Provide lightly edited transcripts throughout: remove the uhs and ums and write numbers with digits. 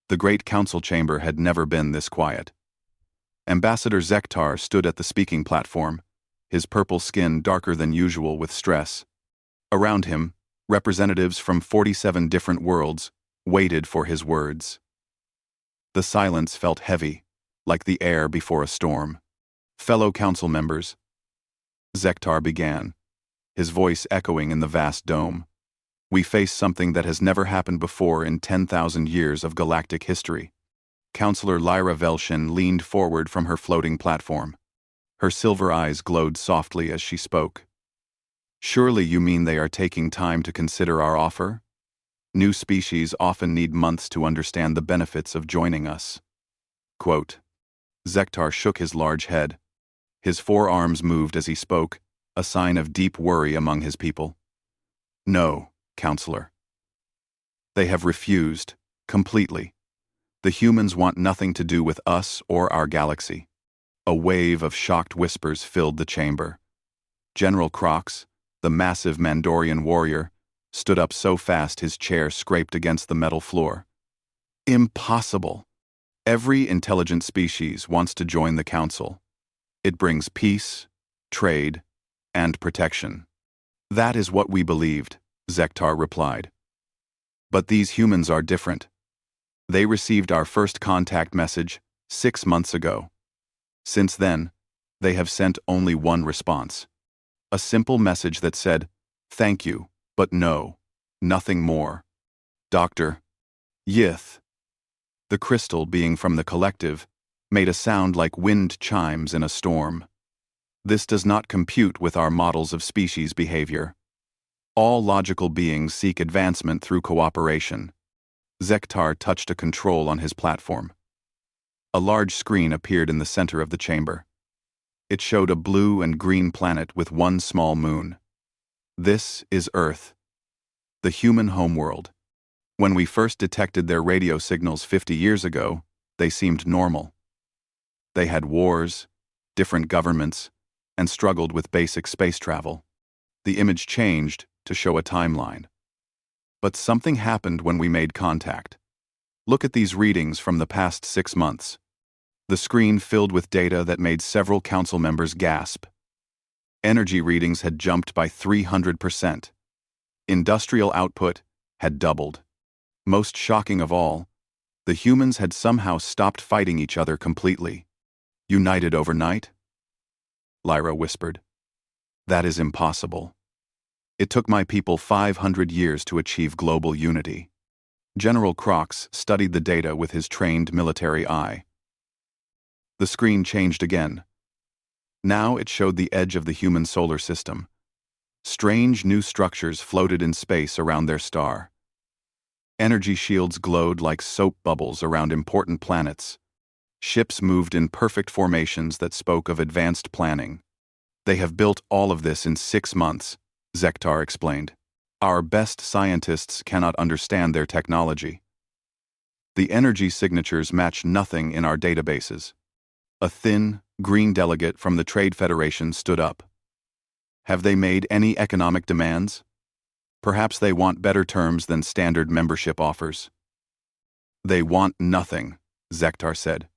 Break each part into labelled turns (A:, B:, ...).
A: The great council chamber had never been this quiet. Ambassador Zektar stood at the speaking platform, his purple skin darker than usual with stress. Around him, representatives from 47 different worlds waited for his words. The silence felt heavy, like the air before a storm. Fellow council members, Zektar began, his voice echoing in the vast dome. We face something that has never happened before in 10,000 years of galactic history. Counselor Lyra Velshin leaned forward from her floating platform. Her silver eyes glowed softly as she spoke. Surely you mean they are taking time to consider our offer? New species often need months to understand the benefits of joining us. Quote. Zektar shook his large head. His forearms moved as he spoke, a sign of deep worry among his people. No, Counselor. They have refused, completely. The humans want nothing to do with us or our galaxy. A wave of shocked whispers filled the chamber. General Crox, the massive Mandorian warrior, stood up so fast his chair scraped against the metal floor. Impossible! Every intelligent species wants to join the Council. It brings peace, trade, and protection. That is what we believed, Zektar replied. But these humans are different. They received our first contact message 6 months ago. Since then, they have sent only one response. A simple message that said, "Thank you, but no, nothing more." Dr. Yith. The crystal, being from the collective, made a sound like wind chimes in a storm. This does not compute with our models of species behavior. All logical beings seek advancement through cooperation. Zektar touched a control on his platform. A large screen appeared in the center of the chamber. It showed a blue and green planet with one small moon. This is Earth, the human homeworld. When we first detected their radio signals 50 years ago, they seemed normal. They had wars, different governments, and struggled with basic space travel. The image changed to show a timeline. But something happened when we made contact. Look at these readings from the past 6 months. The screen filled with data that made several council members gasp. Energy readings had jumped by 300%. Industrial output had doubled. Most shocking of all, the humans had somehow stopped fighting each other completely. United overnight? Lyra whispered. That is impossible. It took my people 500 years to achieve global unity. General Crox studied the data with his trained military eye. The screen changed again. Now it showed the edge of the human solar system. Strange new structures floated in space around their star. Energy shields glowed like soap bubbles around important planets. Ships moved in perfect formations that spoke of advanced planning. They have built all of this in 6 months, Zektar explained. Our best scientists cannot understand their technology. The energy signatures match nothing in our databases. A thin, green delegate from the Trade Federation stood up. Have they made any economic demands? Perhaps they want better terms than standard membership offers. They want nothing, Zektar said.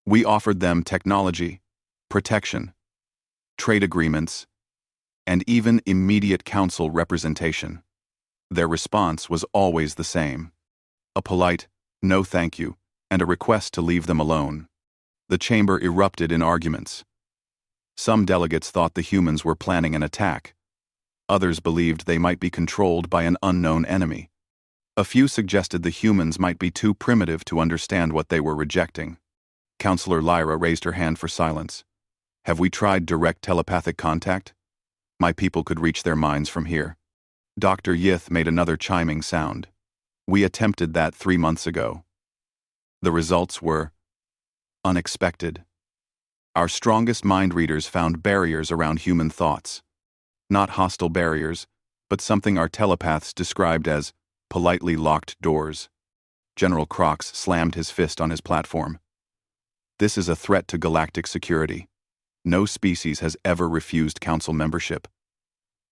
A: We offered them technology, protection, trade agreements, and even immediate council representation. Their response was always the same. A polite, no thank you, and a request to leave them alone. The chamber erupted in arguments. Some delegates thought the humans were planning an attack. Others believed they might be controlled by an unknown enemy. A few suggested the humans might be too primitive to understand what they were rejecting. Counselor Lyra raised her hand for silence. Have we tried direct telepathic contact? My people could reach their minds from here. Dr. Yith made another chiming sound. We attempted that 3 months ago. The results were unexpected. Our strongest mind readers found barriers around human thoughts. Not hostile barriers, but something our telepaths described as politely locked doors. General Crox slammed his fist on his platform. This is a threat to galactic security. No species has ever refused council membership.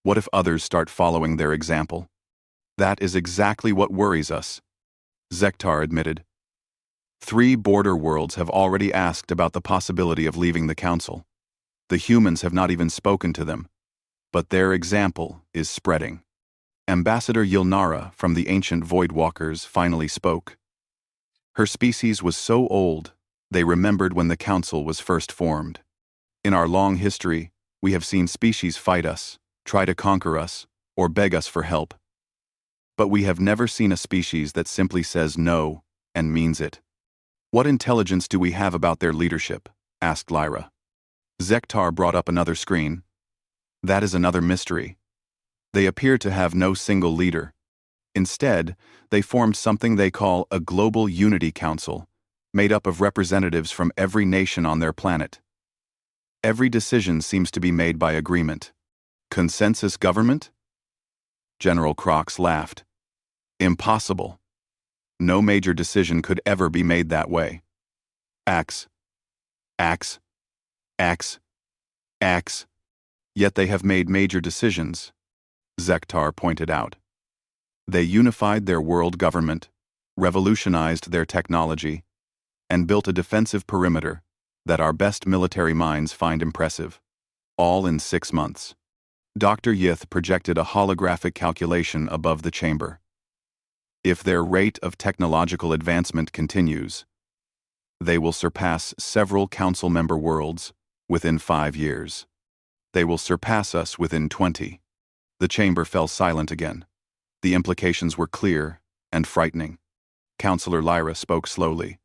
A: What if others start following their example? That is exactly what worries us. Zektar admitted, 3 border worlds have already asked about the possibility of leaving the council. The humans have not even spoken to them, but their example is spreading. Ambassador Yilnara from the ancient Voidwalkers finally spoke. Her species was so old, they remembered when the council was first formed. In our long history, we have seen species fight us, try to conquer us, or beg us for help. But we have never seen a species that simply says no and means it. What intelligence do we have about their leadership? Asked Lyra. Zektar brought up another screen. That is another mystery. They appear to have no single leader. Instead, they formed something they call a Global Unity Council, made up of representatives from every nation on their planet. Every decision seems to be made by agreement. Consensus government? General Crox laughed. Impossible. No major decision could ever be made that way. Axe. Axe. Axe. Axe. Yet they have made major decisions, Zektar pointed out. They unified their world government, revolutionized their technology, and built a defensive perimeter that our best military minds find impressive, all in 6 months. Dr. Yith projected a holographic calculation above the chamber. If their rate of technological advancement continues, they will surpass several council member worlds within 5 years. They will surpass us within 20. The chamber fell silent again. The implications were clear and frightening. Counselor Lyra spoke slowly.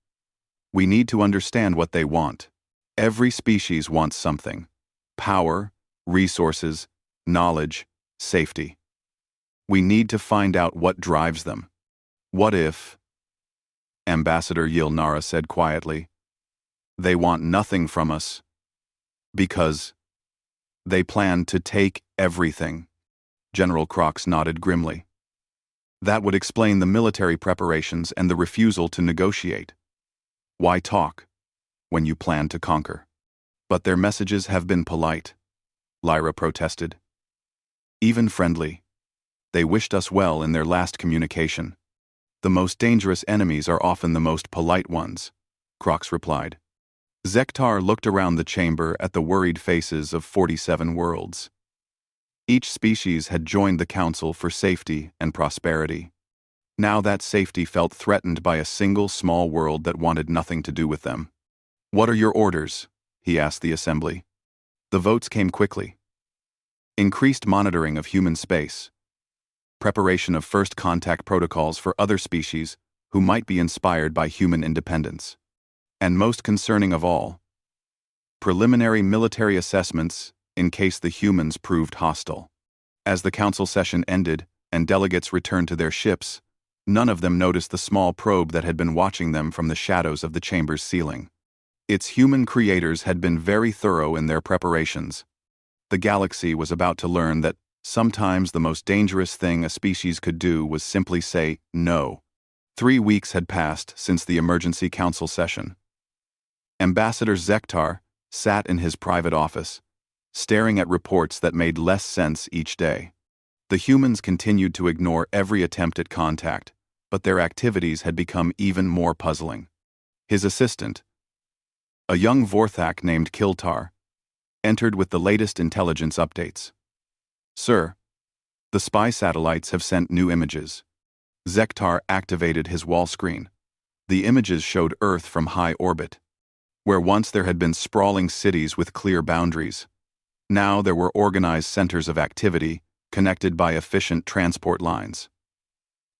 A: We need to understand what they want. Every species wants something. Power, resources, knowledge, safety. We need to find out what drives them. What if, Ambassador Yilnara said quietly, they want nothing from us because they plan to take everything? General Crox nodded grimly. That would explain the military preparations and the refusal to negotiate. Why talk when you plan to conquer? But their messages have been polite, Lyra protested. Even friendly. They wished us well in their last communication. The most dangerous enemies are often the most polite ones, Crox replied. Zektar looked around the chamber at the worried faces of 47 worlds. Each species had joined the council for safety and prosperity. Now that safety felt threatened by a single small world that wanted nothing to do with them. What are your orders? He asked the assembly. The votes came quickly. Increased monitoring of human space. Preparation of first contact protocols for other species who might be inspired by human independence. And most concerning of all, preliminary military assessments in case the humans proved hostile. As the council session ended and delegates returned to their ships, none of them noticed the small probe that had been watching them from the shadows of the chamber's ceiling. Its human creators had been very thorough in their preparations. The galaxy was about to learn that sometimes the most dangerous thing a species could do was simply say no. 3 weeks had passed since the emergency council session. Ambassador Zektar sat in his private office, staring at reports that made less sense each day. The humans continued to ignore every attempt at contact, but their activities had become even more puzzling. His assistant, a young Vorthak named Kiltar, entered with the latest intelligence updates. Sir, the spy satellites have sent new images. Zektar activated his wall screen. The images showed Earth from high orbit. Where once there had been sprawling cities with clear boundaries, now there were organized centers of activity connected by efficient transport lines.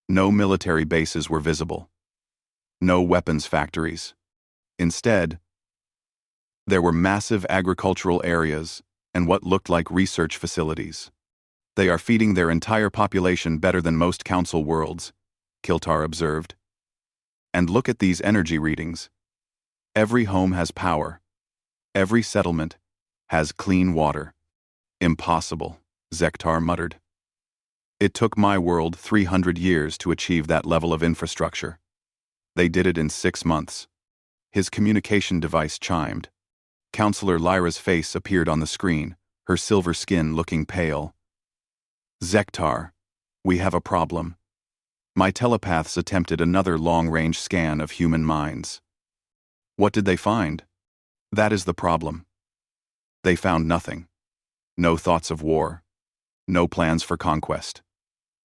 A: No military bases were visible. No weapons factories. Instead, there were massive agricultural areas and what looked like research facilities. They are feeding their entire population better than most council worlds, Kiltar observed. And look at these energy readings. Every home has power. Every settlement has clean water. Impossible, Zektar muttered. It took my world 300 years to achieve that level of infrastructure. They did it in 6 months. His communication device chimed. Counselor Lyra's face appeared on the screen, her silver skin looking pale. Zektar, we have a problem. My telepaths attempted another long-range scan of human minds. What did they find? That is the problem. They found nothing. No thoughts of war. No plans for conquest.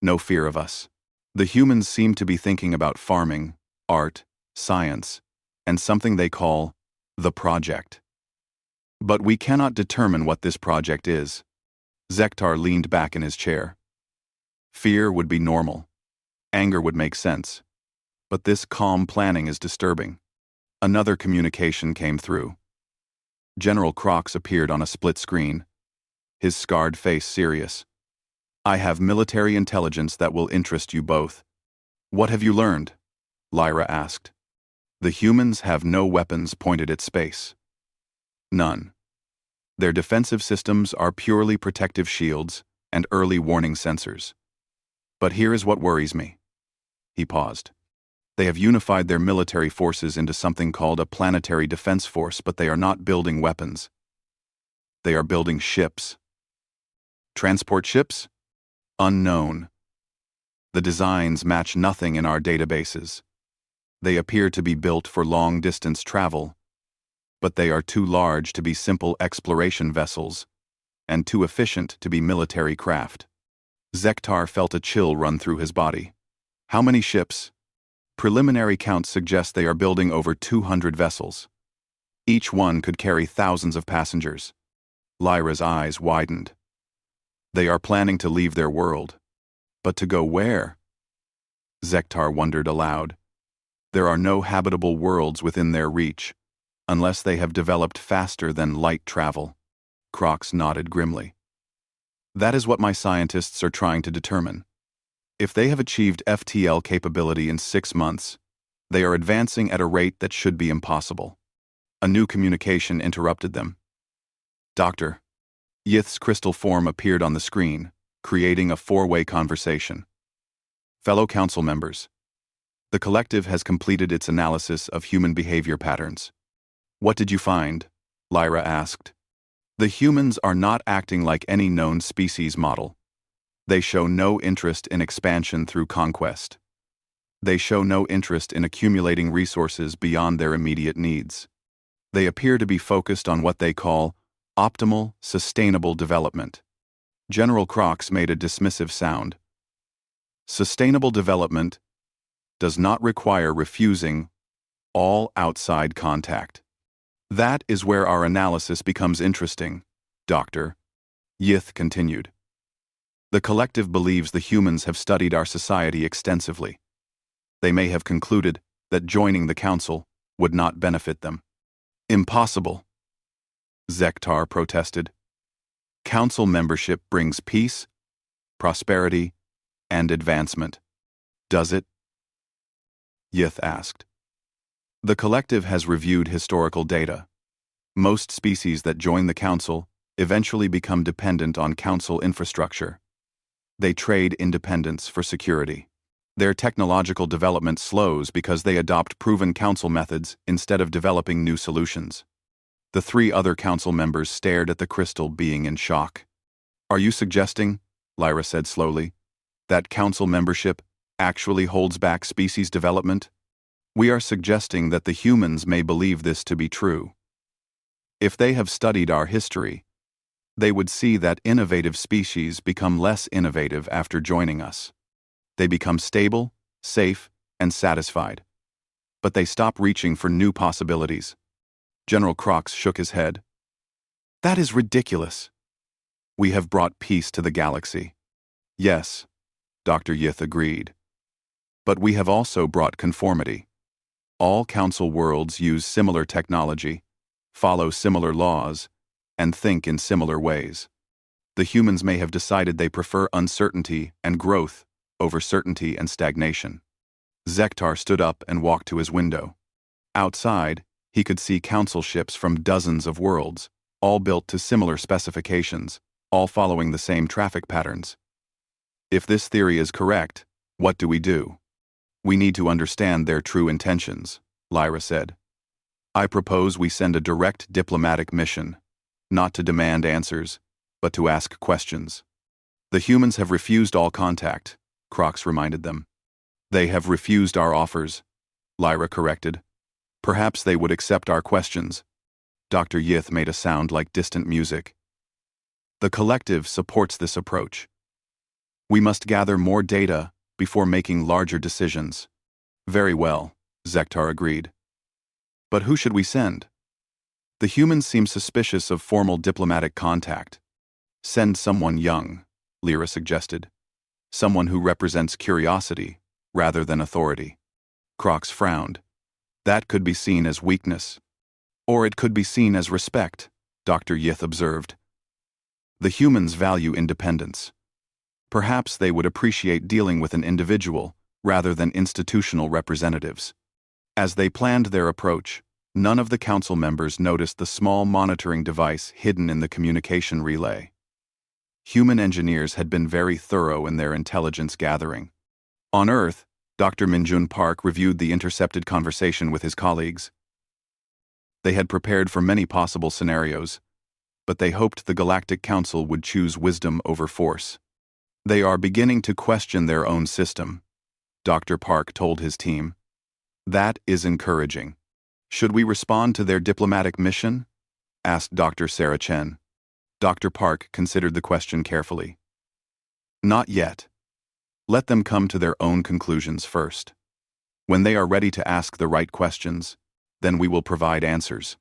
A: No fear of us. The humans seem to be thinking about farming, art, science, and something they call the project. But we cannot determine what this project is. Zektar leaned back in his chair. Fear would be normal. Anger would make sense. But this calm planning is disturbing. Another communication came through. General Crocs appeared on a split screen, his scarred face serious. I have military intelligence that will interest you both. What have you learned? Lyra asked. The humans have no weapons pointed at space. None. Their defensive systems are purely protective shields and early warning sensors. But here is what worries me. He paused. They have unified their military forces into something called a planetary defense force, but they are not building weapons. They are building ships. Transport ships? Unknown. The designs match nothing in our databases. They appear to be built for long-distance travel, but they are too large to be simple exploration vessels, and too efficient to be military craft. Zektar felt a chill run through his body. How many ships? Preliminary counts suggest they are building over 200 vessels. Each one could carry thousands of passengers. Lyra's eyes widened. They are planning to leave their world. But to go where? Zektar wondered aloud. There are no habitable worlds within their reach, unless they have developed faster than light travel. Crocs nodded grimly. That is what my scientists are trying to determine. If they have achieved FTL capability in 6 months, they are advancing at a rate that should be impossible. A new communication interrupted them. Doctor. Yith's crystal form appeared on the screen, creating a four-way conversation. Fellow council members. The collective has completed its analysis of human behavior patterns. What did you find? Lyra asked. The humans are not acting like any known species model. They show no interest in expansion through conquest. They show no interest in accumulating resources beyond their immediate needs. They appear to be focused on what they call optimal, sustainable development. General Crocs made a dismissive sound. Sustainable development does not require refusing all outside contact. That is where our analysis becomes interesting, Doctor. Yith continued. The collective believes the humans have studied our society extensively. They may have concluded that joining the council would not benefit them. Impossible, Zektar protested. Council membership brings peace, prosperity, and advancement. Does it? Yith asked. The collective has reviewed historical data. Most species that join the council eventually become dependent on council infrastructure. They trade independence for security. Their technological development slows because they adopt proven council methods instead of developing new solutions. The 3 other council members stared at the crystal being in shock. Are you suggesting, Lyra said slowly, that council membership actually holds back species development? We are suggesting that the humans may believe this to be true. If they have studied our history, they would see that innovative species become less innovative after joining us. They become stable, safe, and satisfied. But they stop reaching for new possibilities. General Crocs shook his head. That is ridiculous. We have brought peace to the galaxy. Yes, Dr. Yith agreed. But we have also brought conformity. All council worlds use similar technology, follow similar laws, and think in similar ways. The humans may have decided they prefer uncertainty and growth over certainty and stagnation. Zektar stood up and walked to his window. Outside, he could see council ships from dozens of worlds, all built to similar specifications, all following the same traffic patterns. If this theory is correct, what do we do? We need to understand their true intentions, Lyra said. I propose we send a direct diplomatic mission, not to demand answers, but to ask questions. The humans have refused all contact, Crocs reminded them. They have refused our offers, Lyra corrected. Perhaps they would accept our questions. Dr. Yith made a sound like distant music. The collective supports this approach. We must gather more data before making larger decisions. Very well, Zektar agreed. But who should we send? The humans seem suspicious of formal diplomatic contact. Send someone young, Lyra suggested. Someone who represents curiosity rather than authority. Crocs frowned. That could be seen as weakness. Or it could be seen as respect, Dr. Yith observed. The humans value independence. Perhaps they would appreciate dealing with an individual rather than institutional representatives. As they planned their approach, none of the council members noticed the small monitoring device hidden in the communication relay. Human engineers had been very thorough in their intelligence gathering. On Earth, Dr. Minjun Park reviewed the intercepted conversation with his colleagues. They had prepared for many possible scenarios, but they hoped the Galactic Council would choose wisdom over force. They are beginning to question their own system, Dr. Park told his team. That is encouraging. Should we respond to their diplomatic mission? Asked Dr. Sarah Chen. Dr. Park considered the question carefully. Not yet. Let them come to their own conclusions first. When they are ready to ask the right questions, then we will provide answers.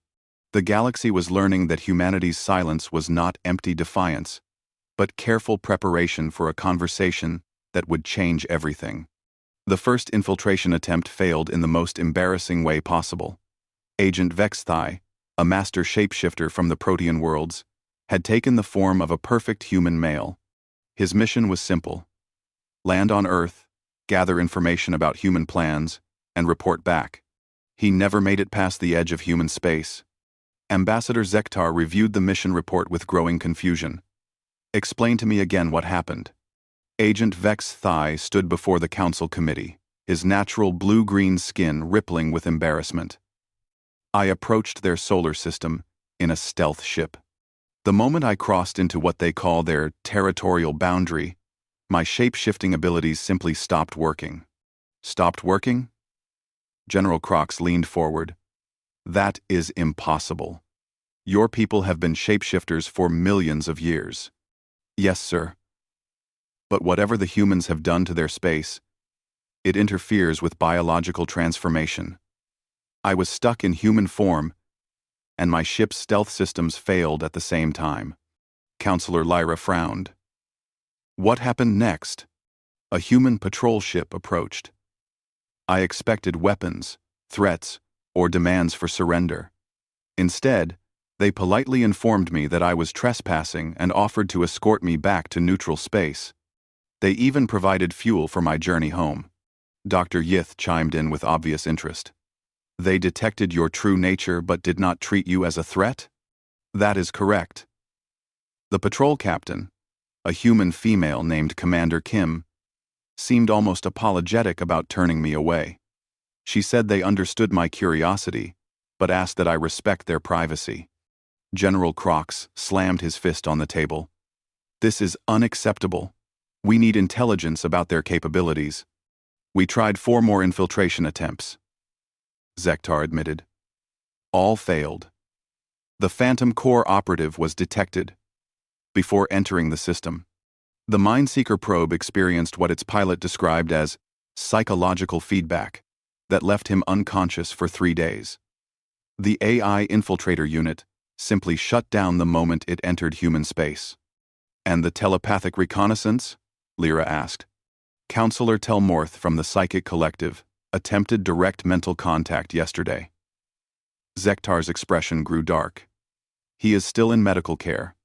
A: The galaxy was learning that humanity's silence was not empty defiance, but careful preparation for a conversation that would change everything. The first infiltration attempt failed in the most embarrassing way possible. Agent Vexthai, a master shapeshifter from the Protean worlds, had taken the form of a perfect human male. His mission was simple: land on Earth, gather information about human plans, and report back. He never made it past the edge of human space. Ambassador Zektar reviewed the mission report with growing confusion. Explain to me again what happened. Agent Vexthai stood before the council committee, his natural blue-green skin rippling with embarrassment. I approached their solar system in a stealth ship. The moment I crossed into what they call their territorial boundary, my shape-shifting abilities simply stopped working. Stopped working? General Crocs leaned forward. That is impossible. Your people have been shapeshifters for millions of years. Yes, sir. But whatever the humans have done to their space, it interferes with biological transformation. I was stuck in human form, and my ship's stealth systems failed at the same time. Counselor Lyra frowned. What happened next? A human patrol ship approached. I expected weapons, threats, or demands for surrender. Instead, they politely informed me that I was trespassing and offered to escort me back to neutral space. They even provided fuel for my journey home. Dr. Yith chimed in with obvious interest. They detected your true nature but did not treat you as a threat? That is correct. The patrol captain, a human female named Commander Kim, seemed almost apologetic about turning me away. She said they understood my curiosity, but asked that I respect their privacy. General Crocs slammed his fist on the table. This is unacceptable. We need intelligence about their capabilities. We tried 4 more infiltration attempts. Zektar admitted. All failed. The Phantom Core operative was detected. Before entering the system, the Mindseeker probe experienced what its pilot described as psychological feedback that left him unconscious for 3 days. The AI infiltrator unit simply shut down the moment it entered human space. And the telepathic reconnaissance? Lyra asked. Counselor Telmorth from the Psychic Collective attempted direct mental contact yesterday. Zektar's expression grew dark. He is still in medical care.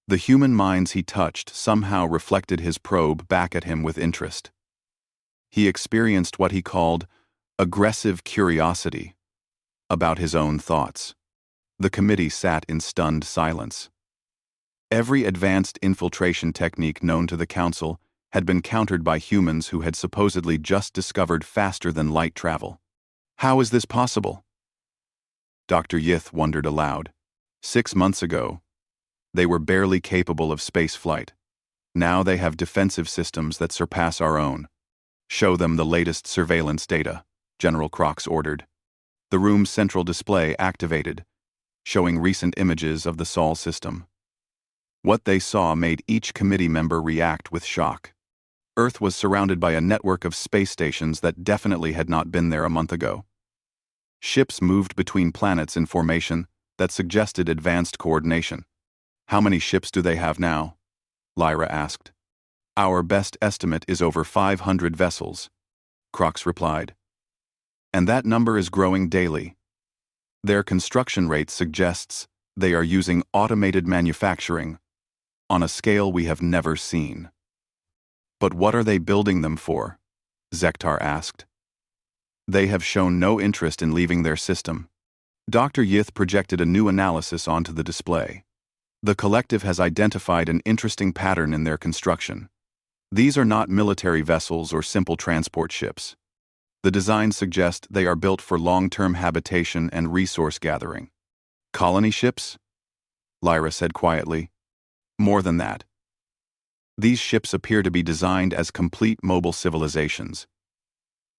A: The human minds he touched somehow reflected his probe back at him with interest. He experienced what he called aggressive curiosity about his own thoughts. The committee sat in stunned silence. Every advanced infiltration technique known to the Council had been countered by humans who had supposedly just discovered faster-than-light travel. How is this possible? Dr. Yith wondered aloud. 6 months ago, they were barely capable of spaceflight. Now they have defensive systems that surpass our own. Show them the latest surveillance data, General Crocs ordered. The room's central display activated, showing recent images of the Sol system. What they saw made each committee member react with shock. Earth was surrounded by a network of space stations that definitely had not been there a month ago. Ships moved between planets in formation that suggested advanced coordination. "How many ships do they have now?" Lyra asked. "Our best estimate is over 500 vessels," Crox replied. "And that number is growing daily. Their construction rate suggests they are using automated manufacturing on a scale we have never seen." "But what are they building them for?" Zektar asked. "They have shown no interest in leaving their system." Dr. Yith projected a new analysis onto the display. "The collective has identified an interesting pattern in their construction. These are not military vessels or simple transport ships. The designs suggest they are built for long-term habitation and resource gathering." "Colony ships?" Lyra said quietly. "More than that. These ships appear to be designed as complete mobile civilizations.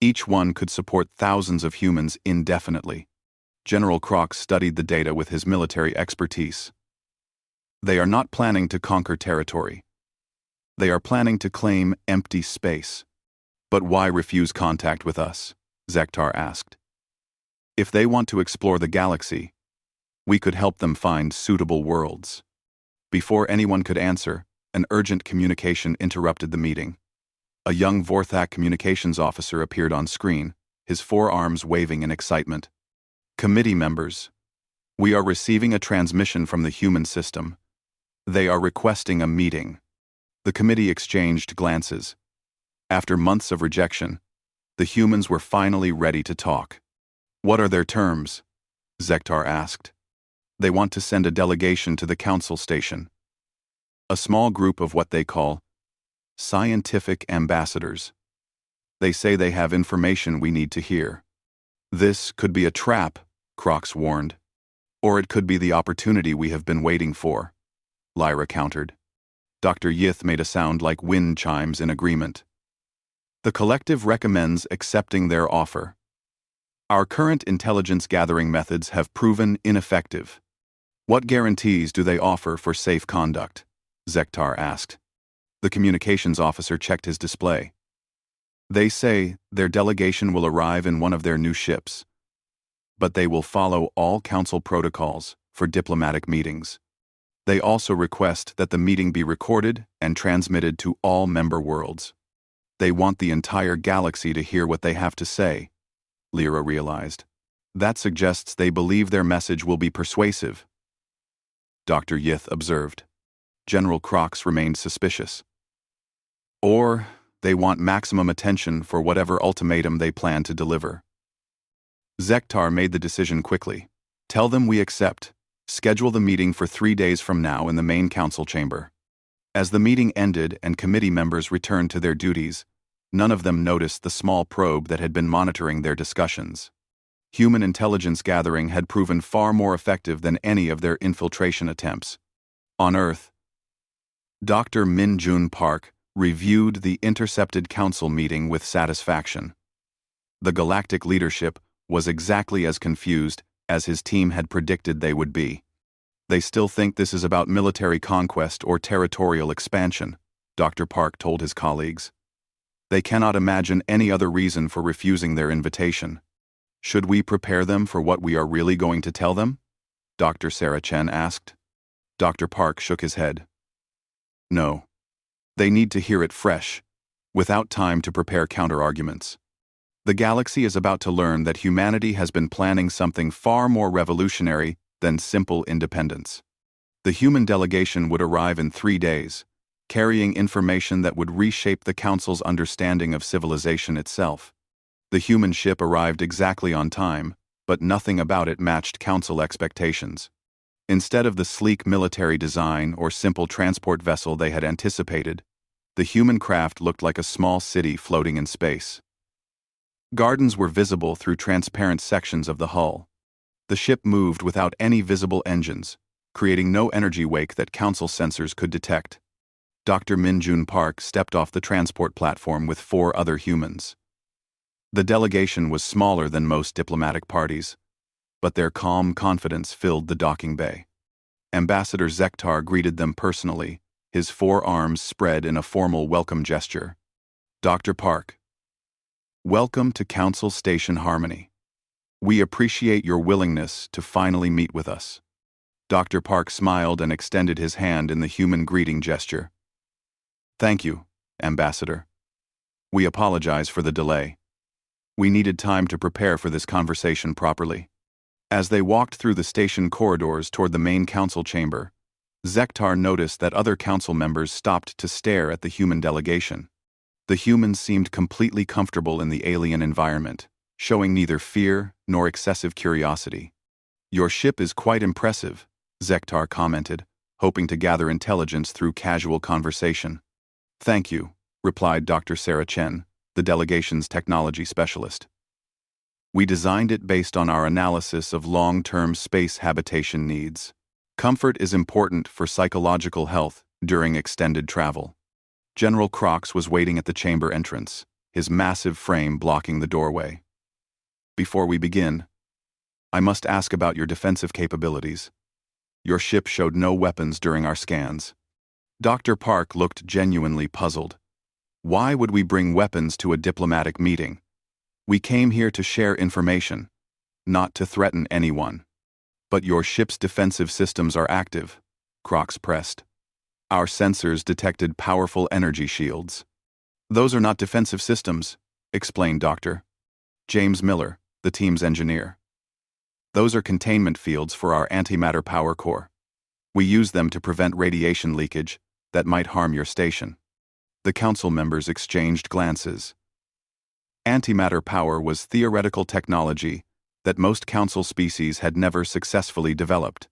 A: Each one could support thousands of humans indefinitely." General Crox studied the data with his military expertise. "They are not planning to conquer territory. They are planning to claim empty space." "But why refuse contact with us?" Zektar asked. "If they want to explore the galaxy, we could help them find suitable worlds." Before anyone could answer, an urgent communication interrupted the meeting. A young Vorthak communications officer appeared on screen, his forearms waving in excitement. "Committee members, we are receiving a transmission from the human system. They are requesting a meeting." The committee exchanged glances. After months of rejection, the humans were finally ready to talk. "What are their terms?" Zektar asked. "They want to send a delegation to the council station. A small group of what they call scientific ambassadors. They say they have information we need to hear." "This could be a trap," Crox warned. "Or it could be the opportunity we have been waiting for," Lyra countered. Dr. Yith made a sound like wind chimes in agreement. "The collective recommends accepting their offer. Our current intelligence-gathering methods have proven ineffective." "What guarantees do they offer for safe conduct?" Zektar asked. The communications officer checked his display. "They say their delegation will arrive in one of their new ships, but they will follow all council protocols for diplomatic meetings. They also request that the meeting be recorded and transmitted to all member worlds. They want the entire galaxy to hear what they have to say," Lyra realized. "That suggests they believe their message will be persuasive," Dr. Yith observed. General Crox remained suspicious. "Or they want maximum attention for whatever ultimatum they plan to deliver." Zektar made the decision quickly. "Tell them we accept. Schedule the meeting for 3 days from now in the main council chamber." As the meeting ended and committee members returned to their duties, none of them noticed the small probe that had been monitoring their discussions. Human intelligence gathering had proven far more effective than any of their infiltration attempts. On Earth, Dr. Min-Jun Park reviewed the intercepted council meeting with satisfaction. The galactic leadership was exactly as confused as his team had predicted they would be. "They still think this is about military conquest or territorial expansion," Dr. Park told his colleagues. "They cannot imagine any other reason for refusing their invitation. Should we prepare them for what we are really going to tell them?" Dr. Sarah Chen asked. Dr. Park shook his head. "No. They need to hear it fresh, without time to prepare counter-arguments. The galaxy is about to learn that humanity has been planning something far more revolutionary than simple independence. The human delegation would arrive in 3 days, carrying information that would reshape the Council's understanding of civilization itself. The human ship arrived exactly on time, but nothing about it matched Council expectations. Instead of the sleek military design or simple transport vessel they had anticipated, the human craft looked like a small city floating in space. Gardens were visible through transparent sections of the hull. The ship moved without any visible engines, creating no energy wake that Council sensors could detect. Dr. Min-Jun Park stepped off the transport platform with 4 other humans. The delegation was smaller than most diplomatic parties, but their calm confidence filled the docking bay. Ambassador Zektar greeted them personally, his forearms spread in a formal welcome gesture. Dr. Park, welcome to Council Station Harmony. We appreciate your willingness to finally meet with us. Dr. Park smiled and extended his hand in the human greeting gesture. Thank you, Ambassador. We apologize for the delay. We needed time to prepare for this conversation properly. As they walked through the station corridors toward the main council chamber, Zektar noticed that other council members stopped to stare at the human delegation. The humans seemed completely comfortable in the alien environment, showing neither fear nor excessive curiosity. Your ship is quite impressive, Zektar commented, hoping to gather intelligence through casual conversation. Thank you, replied Dr. Sarah Chen, the delegation's technology specialist. We designed it based on our analysis of long-term space habitation needs. Comfort is important for psychological health during extended travel. General Crox was waiting at the chamber entrance, his massive frame blocking the doorway. Before we begin, I must ask about your defensive capabilities. Your ship showed no weapons during our scans. Dr. Park looked genuinely puzzled. Why would we bring weapons to a diplomatic meeting? We came here to share information, not to threaten anyone. But your ship's defensive systems are active, Crox pressed. Our sensors detected powerful energy shields. Those are not defensive systems, explained Dr. James Miller, the team's engineer. Those are containment fields for our antimatter power core. We use them to prevent radiation leakage that might harm your station. The council members exchanged glances. Antimatter power was theoretical technology that most council species had never successfully developed.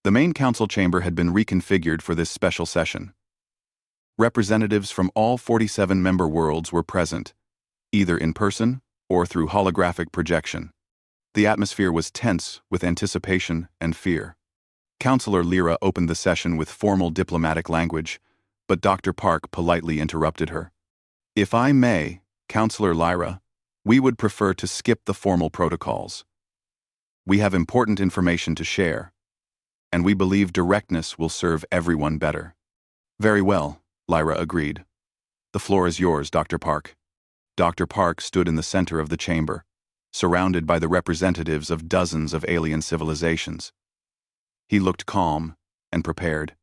A: The main council chamber had been reconfigured for this special session. Representatives from all 47 member worlds were present, either in person or through holographic projection. The atmosphere was tense with anticipation and fear. Councillor Lyra opened the session with formal diplomatic language, but Dr. Park politely interrupted her. If I may, Councillor Lyra, we would prefer to skip the formal protocols. We have important information to share, and we believe directness will serve everyone better. Very well, Lyra agreed. The floor is yours, Dr. Park. Dr. Park stood in the center of the chamber, surrounded by the representatives of dozens of alien civilizations. He looked calm and prepared.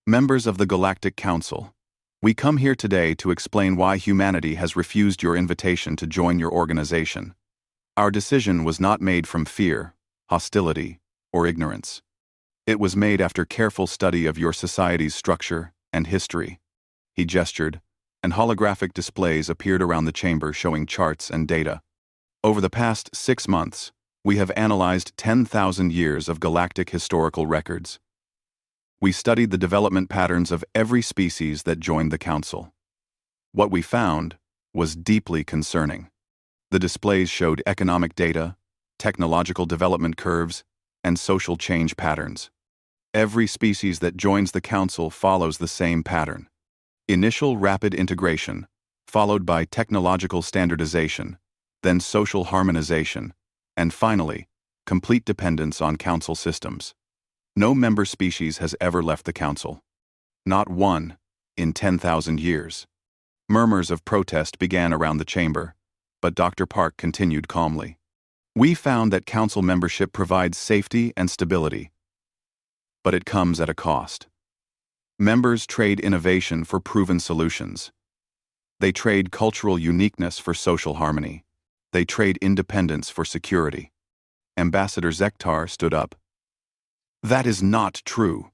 A: Members of the Galactic Council, we come here today to explain why humanity has refused your invitation to join your organization. Our decision was not made from fear, hostility, or ignorance. It was made after careful study of your society's structure and history. He gestured, and holographic displays appeared around the chamber showing charts and data. Over the past 6 months, we have analyzed 10,000 years of galactic historical records. We studied the development patterns of every species that joined the Council. What we found was deeply concerning. The displays showed economic data, technological development curves, and social change patterns. Every species that joins the Council follows the same pattern. Initial rapid integration, followed by technological standardization, then social harmonization, and finally, complete dependence on Council systems. No member species has ever left the Council. Not one in 10,000 years. Murmurs of protest began around the chamber, but Dr. Park continued calmly. We found that Council membership provides safety and stability, but it comes at a cost. Members trade innovation for proven solutions. They trade cultural uniqueness for social harmony. They trade independence for security. Ambassador Zektar stood up. That is not true.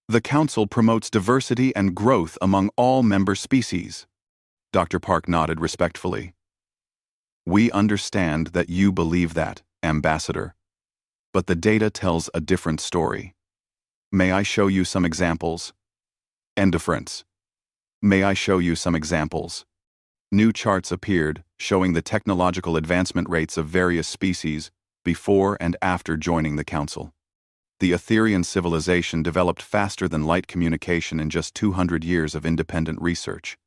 A: The Council promotes diversity and growth among all member species. Dr. Park nodded respectfully. We understand that you believe that, Ambassador, but the data tells a different story. May I show you some examples? Indifference. May I show you some examples? New charts appeared showing the technological advancement rates of various species before and after joining the Council. The Etherian civilization developed faster than light communication in just 200 years of independent research.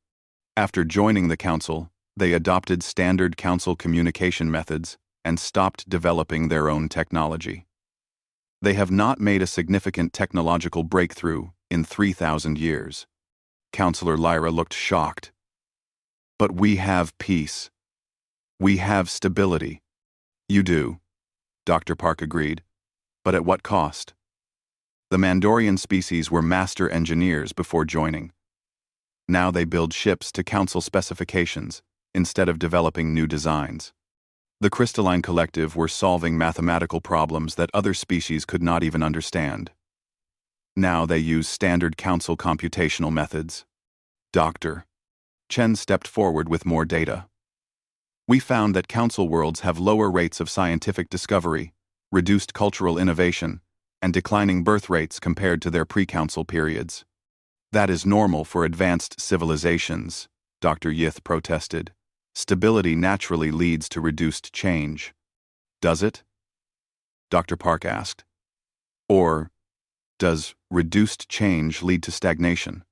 A: After joining the Council, they adopted standard Council communication methods and stopped developing their own technology. They have not made a significant technological breakthrough in 3,000 years. Counselor Lyra looked shocked. But we have peace. We have stability. You do, Dr. Park agreed. But at what cost? The Mandorian species were master engineers before joining. Now they build ships to council specifications instead of developing new designs. The Crystalline Collective were solving mathematical problems that other species could not even understand. Now they use standard council computational methods. Doctor. Chen stepped forward with more data. We found that council worlds have lower rates of scientific discovery, reduced cultural innovation, and declining birth rates compared to their pre-council periods. That is normal for advanced civilizations, Dr. Yith protested. Stability naturally leads to reduced change. Does it? Dr. Park asked. Or does reduced change lead to stagnation?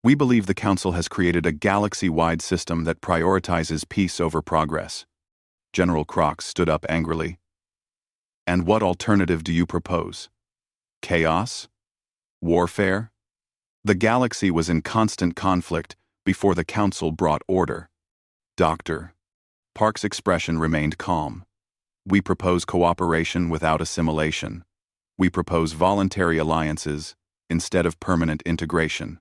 A: We believe the Council has created a galaxy-wide system that prioritizes peace over progress. General Crox stood up angrily. And what alternative do you propose? Chaos? Warfare? The galaxy was in constant conflict before the Council brought order. Dr. Park's expression remained calm. We propose cooperation without assimilation. We propose voluntary alliances instead of permanent integration.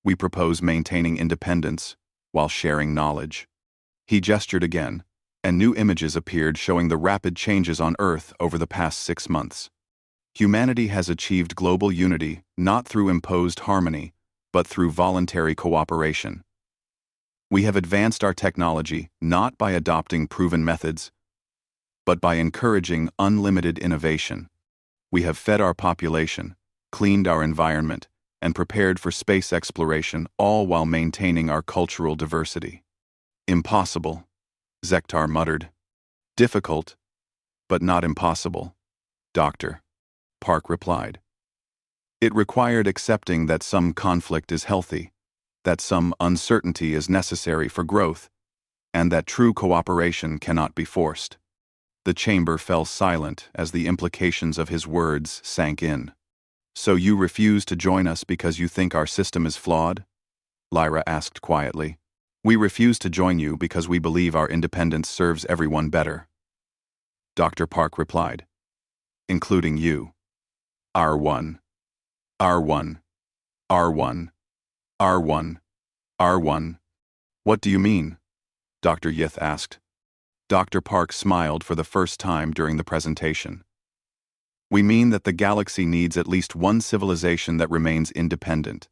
A: We propose maintaining independence while sharing knowledge. He gestured again, and new images appeared showing the rapid changes on Earth over the past 6 months. Humanity has achieved global unity not through imposed harmony, but through voluntary cooperation. We have advanced our technology not by adopting proven methods, but by encouraging unlimited innovation. We have fed our population, cleaned our environment, and prepared for space exploration, all while maintaining our cultural diversity. Impossible, Zektar muttered. Difficult, but not impossible, Dr. Park replied. It required accepting that some conflict is healthy, that some uncertainty is necessary for growth, and that true cooperation cannot be forced. The chamber fell silent as the implications of his words sank in. So you refuse to join us because you think our system is flawed? Lyra asked quietly. We refuse to join you because we believe our independence serves everyone better. Dr. Park replied. Including you. R1. R1. R1. R1. R1. What do you mean? Dr. Yith asked. Dr. Park smiled for the first time during the presentation. We mean that the galaxy needs at least one civilization that remains independent,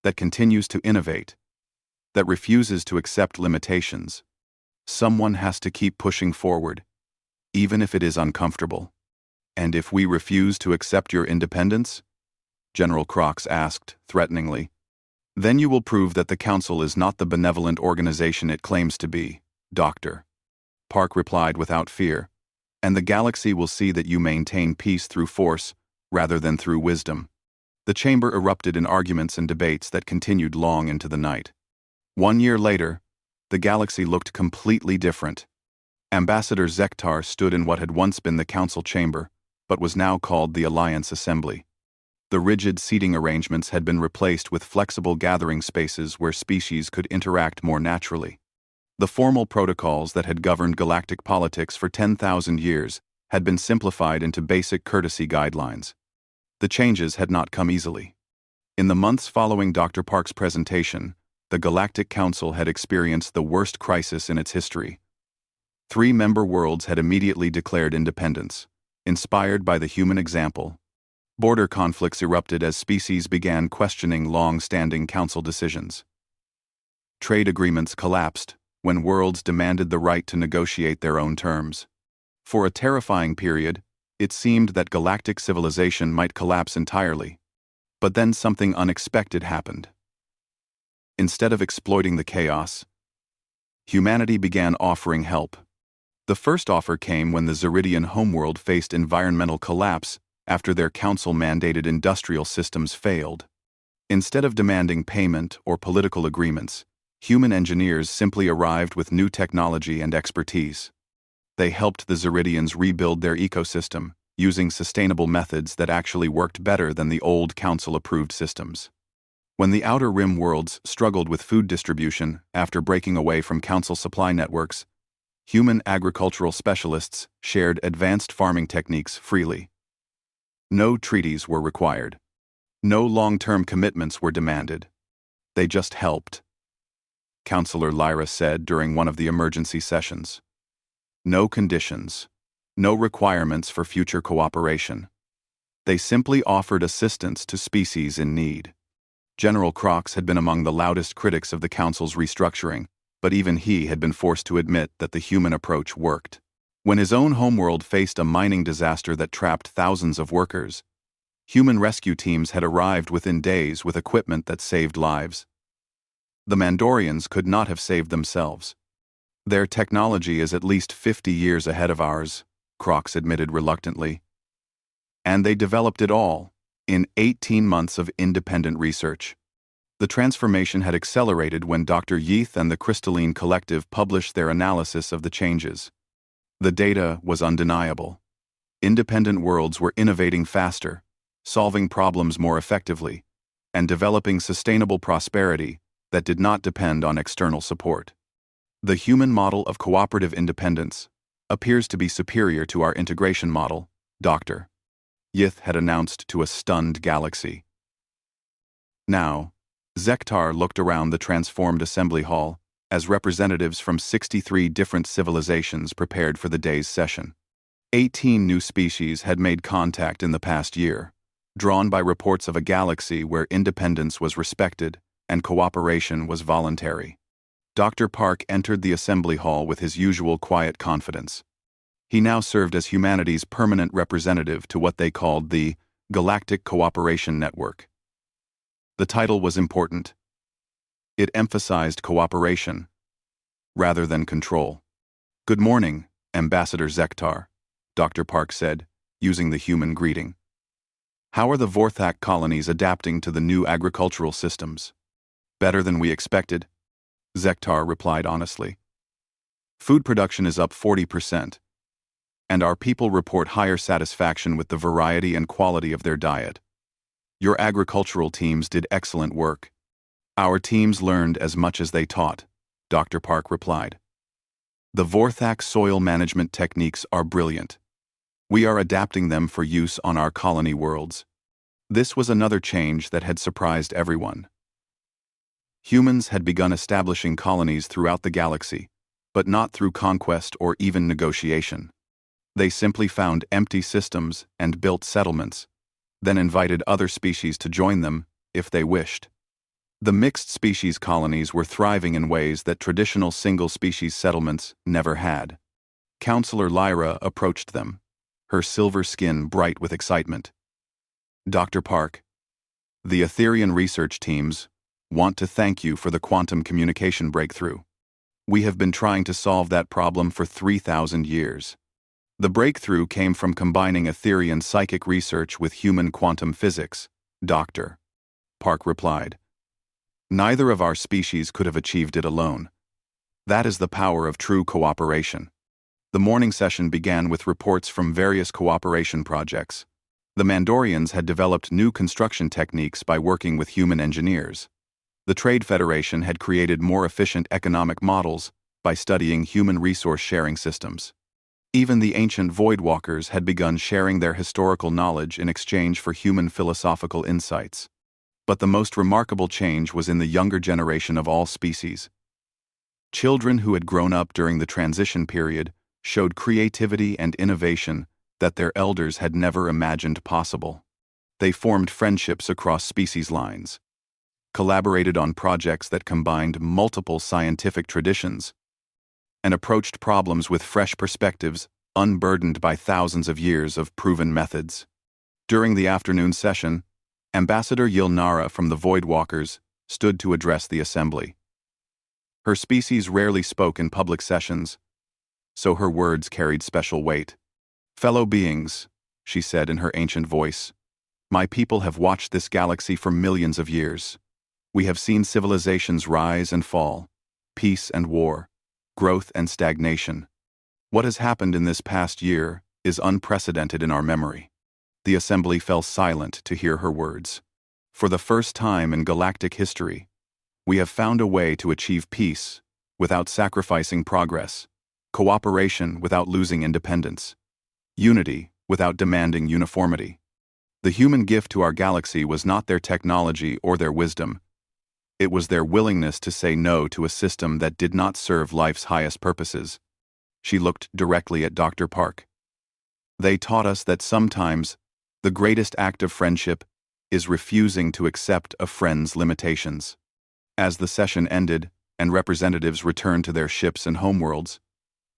A: that continues to innovate, that refuses to accept limitations. Someone has to keep pushing forward, even if it is uncomfortable. And if we refuse to accept your independence? General Crox asked, threateningly. Then you will prove that the Council is not the benevolent organization it claims to be, Dr. Park replied without fear, and the galaxy will see that you maintain peace through force rather than through wisdom. The chamber erupted in arguments and debates that continued long into the night. 1 year later, the galaxy looked completely different. Ambassador Zektar stood in what had once been the Council chamber, but was now called the Alliance Assembly. The rigid seating arrangements had been replaced with flexible gathering spaces where species could interact more naturally. The formal protocols that had governed galactic politics for 10,000 years had been simplified into basic courtesy guidelines. The changes had not come easily. In the months following Dr. Park's presentation, the Galactic Council had experienced the worst crisis in its history. 3 member worlds had immediately declared independence, inspired by the human example. Border conflicts erupted as species began questioning long-standing council decisions. Trade agreements collapsed when worlds demanded the right to negotiate their own terms. For a terrifying period, it seemed that galactic civilization might collapse entirely. But then something unexpected happened. Instead of exploiting the chaos, humanity began offering help. The first offer came when the Zeridian homeworld faced environmental collapse after their council-mandated industrial systems failed. Instead of demanding payment or political agreements, human engineers simply arrived with new technology and expertise. They helped the Zeridians rebuild their ecosystem, using sustainable methods that actually worked better than the old Council-approved systems. When the Outer Rim worlds struggled with food distribution after breaking away from Council supply networks, human agricultural specialists shared advanced farming techniques freely. No treaties were required. No long-term commitments were demanded. They just helped. Counselor Lyra said during one of the emergency sessions. No conditions. No requirements for future cooperation. They simply offered assistance to species in need. General Crox had been among the loudest critics of the Council's restructuring, but even he had been forced to admit that the human approach worked. When his own homeworld faced a mining disaster that trapped thousands of workers, human rescue teams had arrived within days with equipment that saved lives. The Mandorians could not have saved themselves. Their technology is at least 50 years ahead of ours, Crox admitted reluctantly. And they developed it all, in 18 months of independent research. The transformation had accelerated when Dr. Yeath and the Crystalline Collective published their analysis of the changes. The data was undeniable. Independent worlds were innovating faster, solving problems more effectively, and developing sustainable prosperity that did not depend on external support. The human model of cooperative independence appears to be superior to our integration model, Dr. Yeath had announced to a stunned galaxy. Now, Zektar looked around the transformed assembly hall as representatives from 63 different civilizations prepared for the day's session. 18 new species had made contact in the past year, drawn by reports of a galaxy where independence was respected and cooperation was voluntary. Dr. Park entered the assembly hall with his usual quiet confidence. He now served as humanity's permanent representative to what they called the Galactic Cooperation Network. The title was important. It emphasized cooperation, rather than control. "Good morning, Ambassador Zektar," Dr. Park said, using the human greeting. "How are the Vorthak colonies adapting to the new agricultural systems?" "Better than we expected," Zektar replied honestly. "Food production is up 40%, and our people report higher satisfaction with the variety and quality of their diet. Your agricultural teams did excellent work." "Our teams learned as much as they taught," Dr. Park replied. "The Vorthak soil management techniques are brilliant. We are adapting them for use on our colony worlds." This was another change that had surprised everyone. Humans had begun establishing colonies throughout the galaxy, but not through conquest or even negotiation. They simply found empty systems and built settlements, then invited other species to join them if they wished. The mixed species colonies were thriving in ways that traditional single-species settlements never had. Counselor Lyra approached them, her silver skin bright with excitement. "Dr. Park, the Etherian research teams want to thank you for the quantum communication breakthrough. We have been trying to solve that problem for 3,000 years. The breakthrough came from combining Etherian psychic research with human quantum physics," Dr. Park replied. "Neither of our species could have achieved it alone. That is the power of true cooperation." The morning session began with reports from various cooperation projects. The Mandorians had developed new construction techniques by working with human engineers. The Trade Federation had created more efficient economic models by studying human resource sharing systems. Even the ancient Voidwalkers had begun sharing their historical knowledge in exchange for human philosophical insights. But the most remarkable change was in the younger generation of all species. Children who had grown up during the transition period showed creativity and innovation that their elders had never imagined possible. They formed friendships across species lines, collaborated on projects that combined multiple scientific traditions, and approached problems with fresh perspectives unburdened by thousands of years of proven methods. During the afternoon session, Ambassador Yilnara from the Voidwalkers stood to address the assembly. Her species rarely spoke in public sessions, so her words carried special weight. "Fellow beings," she said in her ancient voice, "my people have watched this galaxy for millions of years. We have seen civilizations rise and fall, peace and war, growth and stagnation. What has happened in this past year is unprecedented in our memory. The assembly fell silent to hear her words. For the first time in galactic history, we have found a way to achieve peace without sacrificing progress, cooperation without losing independence, unity without demanding uniformity. The human gift to our galaxy was not their technology or their wisdom. It was their willingness to say no to a system that did not serve life's highest purposes. She looked directly at Dr. Park. They taught us that sometimes the greatest act of friendship is refusing to accept a friend's limitations. As the session ended and representatives returned to their ships and homeworlds,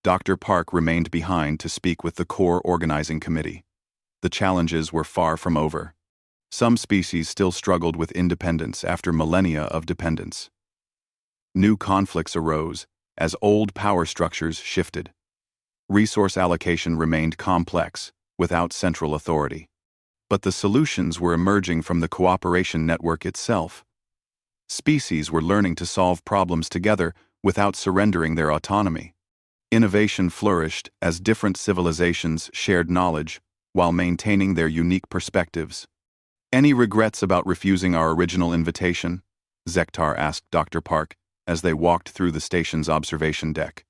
A: Dr. Park remained behind to speak with the core organizing committee. The challenges were far from over. Some species still struggled with independence after millennia of dependence. New conflicts arose as old power structures shifted. Resource allocation remained complex, without central authority. But the solutions were emerging from the cooperation network itself. Species were learning to solve problems together without surrendering their autonomy. Innovation flourished as different civilizations shared knowledge while maintaining their unique perspectives. "Any regrets about refusing our original invitation?" Zektar asked Dr. Park as they walked through the station's observation deck.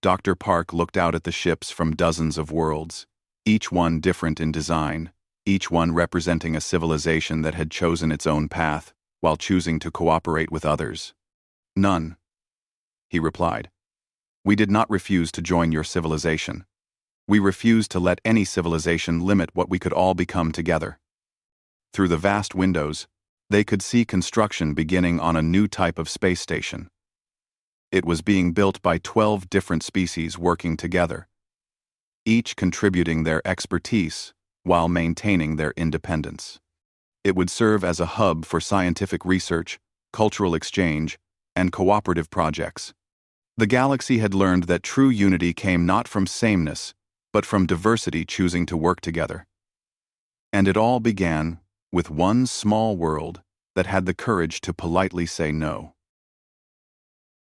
A: Dr. Park looked out at the ships from dozens of worlds, each one different in design, each one representing a civilization that had chosen its own path while choosing to cooperate with others. "None," he replied. "We did not refuse to join your civilization. We refused to let any civilization limit what we could all become together." Through the vast windows, they could see construction beginning on a new type of space station. It was being built by 12 different species working together, each contributing their expertise while maintaining their independence. It would serve as a hub for scientific research, cultural exchange, and cooperative projects. The galaxy had learned that true unity came not from sameness, but from diversity choosing to work together. And it all began with one small world that had the courage to politely say no.